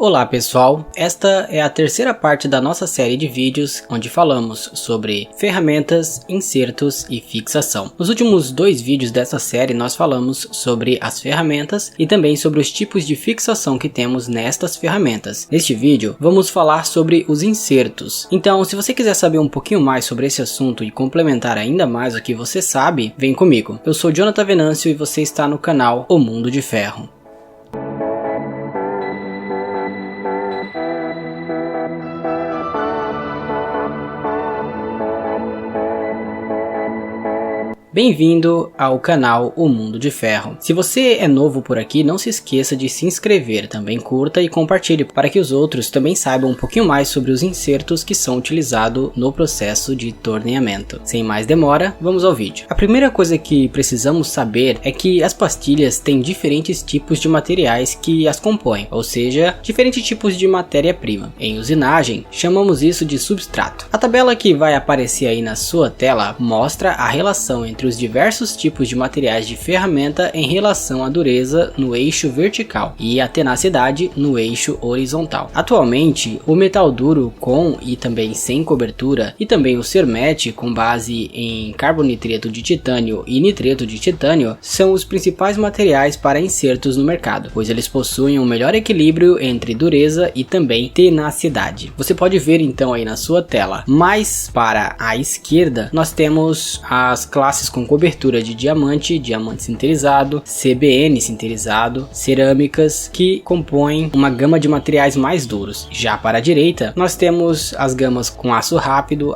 Olá pessoal, esta é a terceira parte da nossa série de vídeos onde falamos sobre ferramentas, insertos e fixação. Nos últimos dois vídeos dessa série nós falamos sobre as ferramentas e também sobre os tipos de fixação que temos nestas ferramentas. Neste vídeo vamos falar sobre os insertos. Então, se você quiser saber um pouquinho mais sobre esse assunto e complementar ainda mais o que você sabe, vem comigo. Eu sou Jonathan Venâncio e você está no canal O Mundo de Ferro. Bem-vindo ao canal O Mundo de Ferro. Se você é novo por aqui, não se esqueça de se inscrever, também curta e compartilhe para que os outros também saibam um pouquinho mais sobre os insertos que são utilizados no processo de torneamento. Sem mais demora, vamos ao vídeo. A primeira coisa que precisamos saber é que as pastilhas têm diferentes tipos de materiais que as compõem, ou seja, diferentes tipos de matéria-prima. Em usinagem, chamamos isso de substrato. A tabela que vai aparecer aí na sua tela mostra a relação entre os diversos tipos de materiais de ferramenta em relação à dureza no eixo vertical e à tenacidade no eixo horizontal. Atualmente, o metal duro com e também sem cobertura e também o Cermet com base em carbonitreto de titânio e nitreto de titânio são os principais materiais para insertos no mercado, pois eles possuem um melhor equilíbrio entre dureza e também tenacidade. Você pode ver então aí na sua tela, mais para a esquerda nós temos as classes com cobertura de diamante, diamante sinterizado, CBN sinterizado, cerâmicas, que compõem uma gama de materiais mais duros. Já para a direita, nós temos as gamas com aço rápido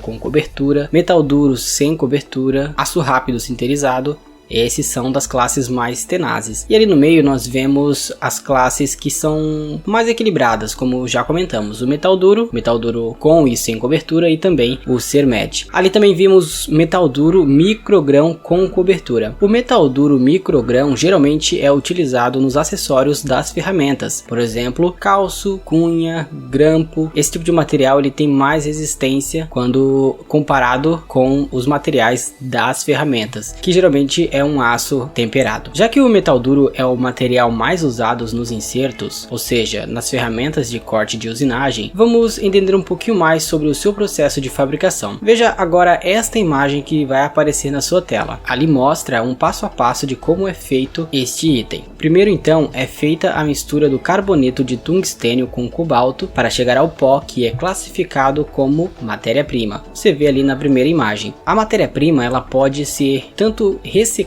com cobertura, metal duro sem cobertura, aço rápido sinterizado. Esses são das classes mais tenazes. E ali no meio nós vemos as classes que são mais equilibradas, como já comentamos. O metal duro com e sem cobertura e também o Cermet. Ali também vimos metal duro microgrão com cobertura. O metal duro microgrão geralmente é utilizado nos acessórios das ferramentas. Por exemplo, calço, cunha, grampo. Esse tipo de material ele tem mais resistência quando comparado com os materiais das ferramentas, que geralmente é um aço temperado. Já que o metal duro é o material mais usado nos insertos, ou seja, nas ferramentas de corte de usinagem, vamos entender um pouquinho mais sobre o seu processo de fabricação. Veja agora esta imagem que vai aparecer na sua tela. Ali mostra um passo a passo de como é feito este item. Primeiro então é feita a mistura do carboneto de tungstênio com cobalto para chegar ao pó, que é classificado como matéria-prima. Você vê ali na primeira imagem. A matéria-prima ela pode ser tanto reciclada,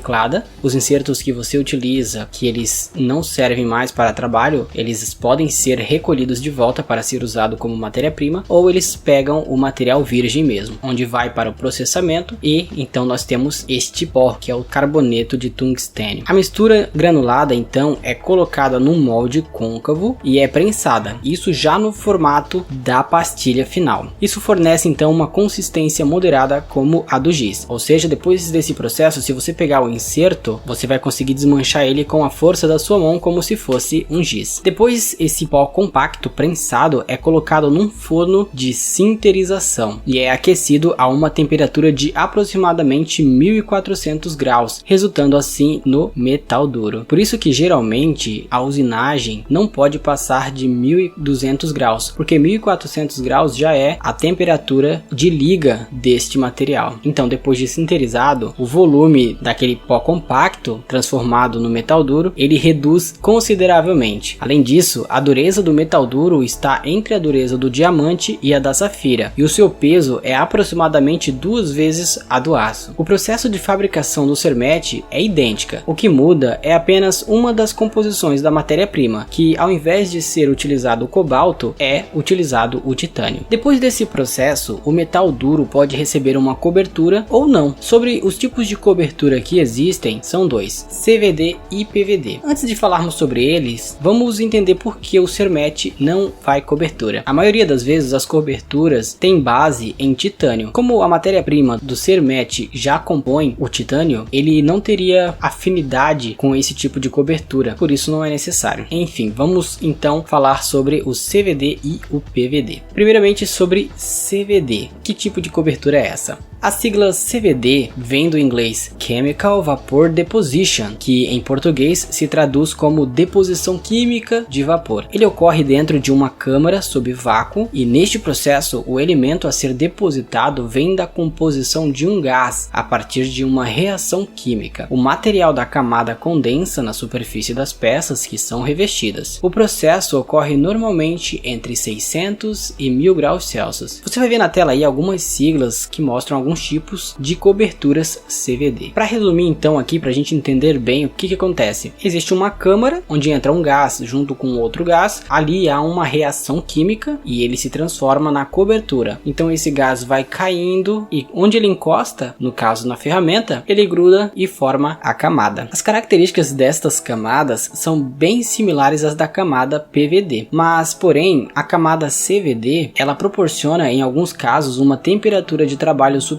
os insertos que você utiliza, que eles não servem mais para trabalho, eles podem ser recolhidos de volta para ser usado como matéria-prima, ou eles pegam o material virgem mesmo, onde vai para o processamento e então nós temos este pó, que é o carboneto de tungstênio. A mistura granulada então é colocada num molde côncavo e é prensada, isso já no formato da pastilha final. Isso fornece então uma consistência moderada como a do giz, ou seja, depois desse processo, se você pegar o inserto, você vai conseguir desmanchar ele com a força da sua mão como se fosse um giz. Depois, esse pó compacto prensado é colocado num forno de sinterização e é aquecido a uma temperatura de aproximadamente 1400 graus, resultando assim no metal duro. Por isso que geralmente a usinagem não pode passar de 1200 graus, porque 1400 graus já é a temperatura de liga deste material. Então, depois de sinterizado, o volume daquele pó compacto transformado no metal duro, ele reduz consideravelmente. Além disso, a dureza do metal duro está entre a dureza do diamante e a da safira, e o seu peso é aproximadamente 2 vezes a do aço. O processo de fabricação do Cermet é idêntica, o que muda é apenas uma das composições da matéria-prima, que ao invés de ser utilizado o cobalto, é utilizado o titânio. Depois desse processo, o metal duro pode receber uma cobertura ou não. Sobre os tipos de cobertura que existem, são dois, CVD e PVD. Antes de falarmos sobre eles, vamos entender por que o Cermet não faz cobertura. A maioria das vezes as coberturas têm base em titânio. Como a matéria-prima do Cermet já compõe o titânio, ele não teria afinidade com esse tipo de cobertura, por isso não é necessário. Enfim, vamos então falar sobre o CVD e o PVD. Primeiramente sobre CVD. Que tipo de cobertura é essa? A sigla CVD vem do inglês Chemical Vapor Deposition, que em português se traduz como deposição química de vapor. Ele ocorre dentro de uma câmara sob vácuo e neste processo o elemento a ser depositado vem da composição de um gás a partir de uma reação química. O material da camada condensa na superfície das peças que são revestidas. O processo ocorre normalmente entre 600 e 1000 graus Celsius. Você vai ver na tela aí algumas siglas que mostram alguns tipos de coberturas CVD. Para resumir então aqui, para a gente entender bem o que acontece. Existe uma câmara onde entra um gás junto com outro gás, ali há uma reação química e ele se transforma na cobertura. Então esse gás vai caindo e onde ele encosta, no caso na ferramenta, ele gruda e forma a camada. As características destas camadas são bem similares às da camada PVD, mas porém a camada CVD ela proporciona em alguns casos uma temperatura de trabalho superior,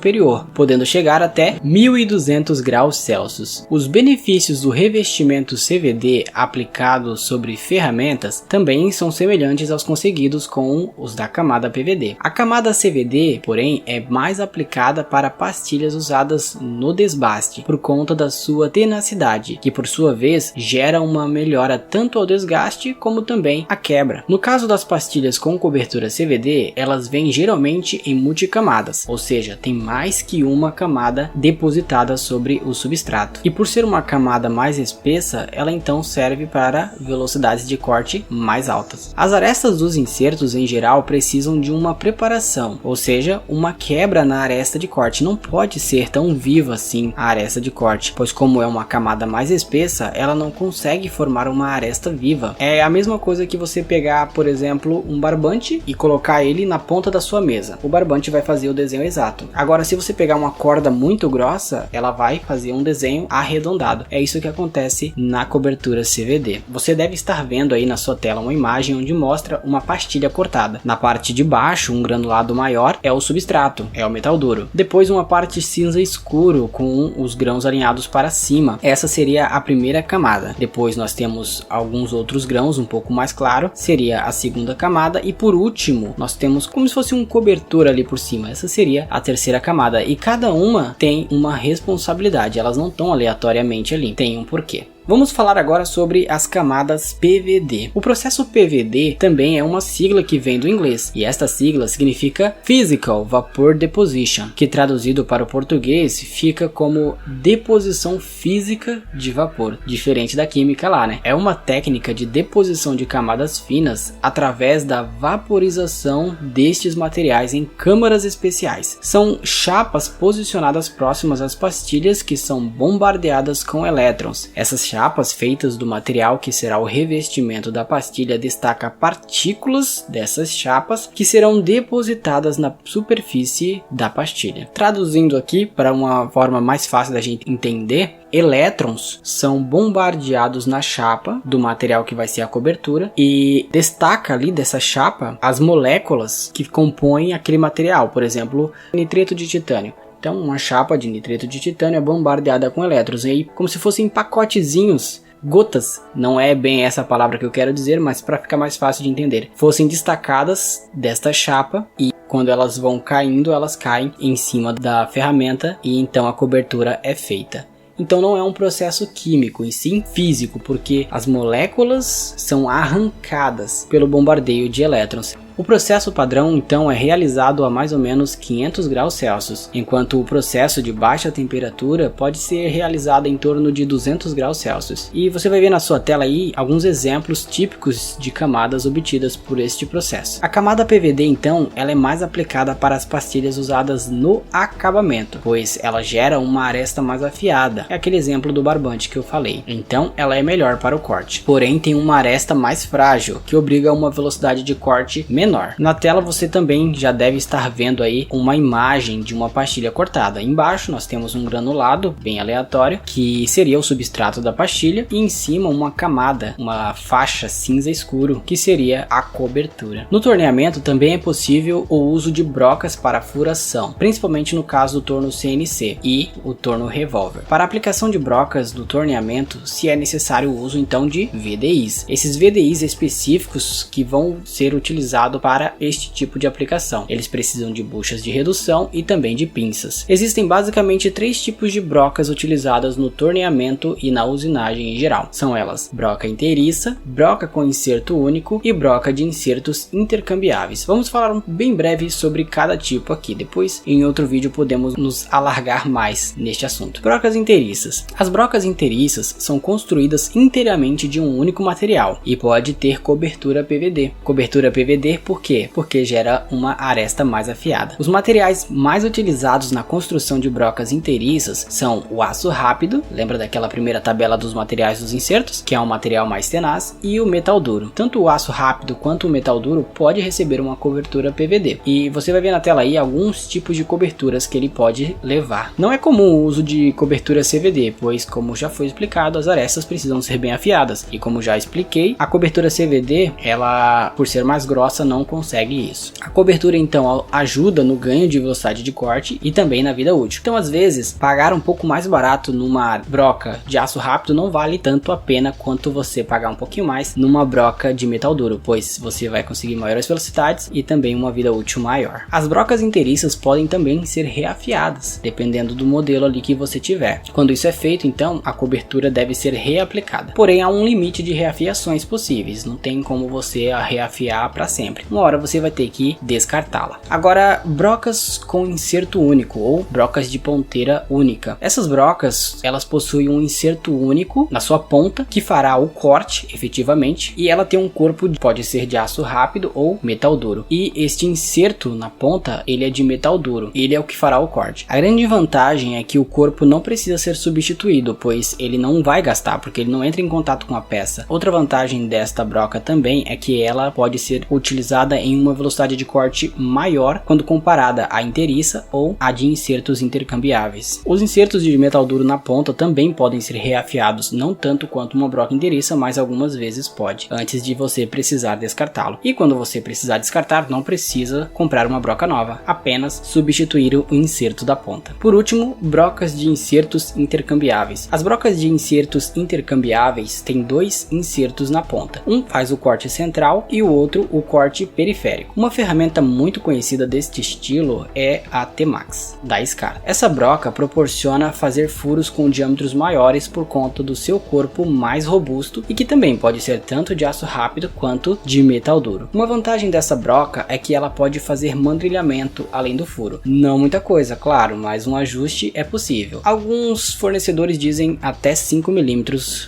podendo chegar até 1200 graus Celsius. Os benefícios do revestimento CVD aplicado sobre ferramentas também são semelhantes aos conseguidos com os da camada PVD. A camada CVD, porém, é mais aplicada para pastilhas usadas no desbaste, por conta da sua tenacidade, que por sua vez gera uma melhora tanto ao desgaste como também à quebra. No caso das pastilhas com cobertura CVD, elas vêm geralmente em multicamadas, ou seja, tem mais que uma camada depositada sobre o substrato. E por ser uma camada mais espessa, ela então serve para velocidades de corte mais altas. As arestas dos insertos em geral precisam de uma preparação, ou seja, uma quebra na aresta de corte. Não pode ser tão viva assim a aresta de corte, pois como é uma camada mais espessa, ela não consegue formar uma aresta viva. É a mesma coisa que você pegar, por exemplo, um barbante e colocar ele na ponta da sua mesa. O barbante vai fazer o desenho exato. Agora, se você pegar uma corda muito grossa, ela vai fazer um desenho arredondado. É isso que acontece na cobertura CVD. Você deve estar vendo aí na sua tela uma imagem onde mostra uma pastilha cortada. Na parte de baixo, um granulado maior é o substrato, é o metal duro. Depois uma parte cinza escuro com os grãos alinhados para cima. Essa seria a primeira camada. Depois nós temos alguns outros grãos um pouco mais claro, seria a segunda camada e por último nós temos como se fosse um cobertor ali por cima. Essa seria a terceira camada e cada uma tem uma responsabilidade, elas não estão aleatoriamente ali, tem um porquê. Vamos falar agora sobre as camadas PVD. O processo PVD também é uma sigla que vem do inglês, e esta sigla significa Physical Vapor Deposition, que traduzido para o português fica como deposição física de vapor, diferente da química lá, né? É uma técnica de deposição de camadas finas através da vaporização destes materiais em câmaras especiais. São chapas posicionadas próximas às pastilhas que são bombardeadas com elétrons. Essas chapas feitas do material que será o revestimento da pastilha destaca partículas dessas chapas que serão depositadas na superfície da pastilha. Traduzindo aqui para uma forma mais fácil da gente entender, elétrons são bombardeados na chapa do material que vai ser a cobertura e destaca ali dessa chapa as moléculas que compõem aquele material, por exemplo, nitreto de titânio. Então uma chapa de nitreto de titânio é bombardeada com elétrons, e aí como se fossem pacotezinhos, gotas, não é bem essa palavra que eu quero dizer, mas para ficar mais fácil de entender, fossem destacadas desta chapa e quando elas vão caindo, elas caem em cima da ferramenta e então a cobertura é feita. Então não é um processo químico, e sim físico, porque as moléculas são arrancadas pelo bombardeio de elétrons. O processo padrão então é realizado a mais ou menos 500 graus Celsius, enquanto o processo de baixa temperatura pode ser realizado em torno de 200 graus Celsius. E você vai ver na sua tela aí alguns exemplos típicos de camadas obtidas por este processo. A camada PVD então ela é mais aplicada para as pastilhas usadas no acabamento, pois ela gera uma aresta mais afiada. É aquele exemplo do barbante que eu falei. Então ela é melhor para o corte. Porém tem uma aresta mais frágil, que obriga a uma velocidade de corte menor. Na tela você também já deve estar vendo aí uma imagem de uma pastilha cortada. Embaixo nós temos um granulado bem aleatório, que seria o substrato da pastilha, e em cima uma camada, uma faixa cinza escuro, que seria a cobertura. No torneamento também é possível o uso de brocas para furação, principalmente no caso do torno CNC e o torno revólver. Para a aplicação de brocas do torneamento, se é necessário o uso então de VDIs. Esses VDIs específicos que vão ser utilizados voltado para este tipo de aplicação. Eles precisam de buchas de redução e também de pinças. Existem basicamente 3 tipos de brocas utilizadas no torneamento e na usinagem em geral. São elas: broca inteiriça, broca com inserto único e broca de insertos intercambiáveis. Vamos falar bem breve sobre cada tipo aqui, depois em outro vídeo podemos nos alargar mais neste assunto. Brocas inteiriças. As brocas inteiriças são construídas inteiramente de um único material e pode ter cobertura PVD. Cobertura PVD por quê? Porque gera uma aresta mais afiada. Os materiais mais utilizados na construção de brocas inteiriças são o aço rápido, lembra daquela primeira tabela dos materiais dos insertos, que é um material mais tenaz, e o metal duro. Tanto o aço rápido quanto o metal duro pode receber uma cobertura PVD. E você vai ver na tela aí alguns tipos de coberturas que ele pode levar. Não é comum o uso de cobertura CVD, pois como já foi explicado, as arestas precisam ser bem afiadas. E como já expliquei, a cobertura CVD, ela por ser mais grossa não consegue isso. A cobertura então ajuda no ganho de velocidade de corte e também na vida útil. Então às vezes pagar um pouco mais barato numa broca de aço rápido não vale tanto a pena quanto você pagar um pouquinho mais numa broca de metal duro, pois você vai conseguir maiores velocidades e também uma vida útil maior. As brocas inteiriças podem também ser reafiadas, dependendo do modelo ali que você tiver. Quando isso é feito, então a cobertura deve ser reaplicada. Porém, há um limite de reafiações possíveis, não tem como você reafiar para sempre. Uma hora você vai ter que descartá-la. Agora, brocas com inserto único ou brocas de ponteira única. Essas brocas, elas possuem um inserto único na sua ponta que fará o corte efetivamente, e ela tem um corpo, pode ser de aço rápido ou metal duro. E este inserto na ponta, ele é de metal duro, ele é o que fará o corte. A grande vantagem é que o corpo não precisa ser substituído, pois ele não vai gastar, porque ele não entra em contato com a peça. Outra vantagem desta broca também é que ela pode ser utilizada em uma velocidade de corte maior quando comparada à inteiriça ou à de insertos intercambiáveis. Os insertos de metal duro na ponta também podem ser reafiados, não tanto quanto uma broca inteiriça, mas algumas vezes pode, antes de você precisar descartá-lo. E quando você precisar descartar, não precisa comprar uma broca nova, apenas substituir o inserto da ponta. Por último, brocas de insertos intercambiáveis. As brocas de insertos intercambiáveis têm 2 insertos na ponta. Um faz o corte central e o outro o corte periférico. Uma ferramenta muito conhecida deste estilo é a T-Max, da Scar. Essa broca proporciona fazer furos com diâmetros maiores por conta do seu corpo mais robusto e que também pode ser tanto de aço rápido quanto de metal duro. Uma vantagem dessa broca é que ela pode fazer mandrilhamento além do furo. Não muita coisa, claro, mas um ajuste é possível. Alguns fornecedores dizem até 5 mm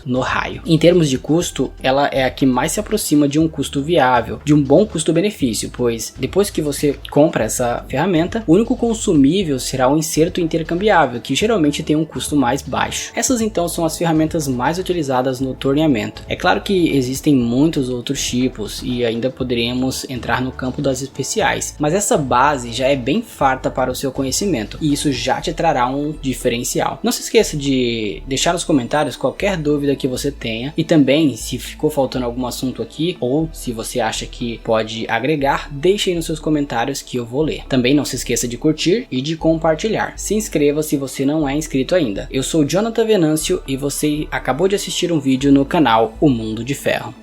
no raio. Em termos de custo, ela é a que mais se aproxima de um custo viável, de um bom custo-benefício, pois depois que você compra essa ferramenta, o único consumível será o inserto intercambiável, que geralmente tem um custo mais baixo. Essas então são as ferramentas mais utilizadas no torneamento. É claro que existem muitos outros tipos e ainda poderíamos entrar no campo das especiais, mas essa base já é bem farta para o seu conhecimento e isso já te trará um diferencial. Não se esqueça de deixar nos comentários qualquer dúvida que você tenha e também, se ficou faltando algum assunto aqui ou se você acha que pode agregar, deixe aí nos seus comentários que eu vou ler. Também não se esqueça de curtir e de compartilhar. Se inscreva se você não é inscrito ainda. Eu sou Jonathan Venâncio e você acabou de assistir um vídeo no canal O Mundo de Ferro.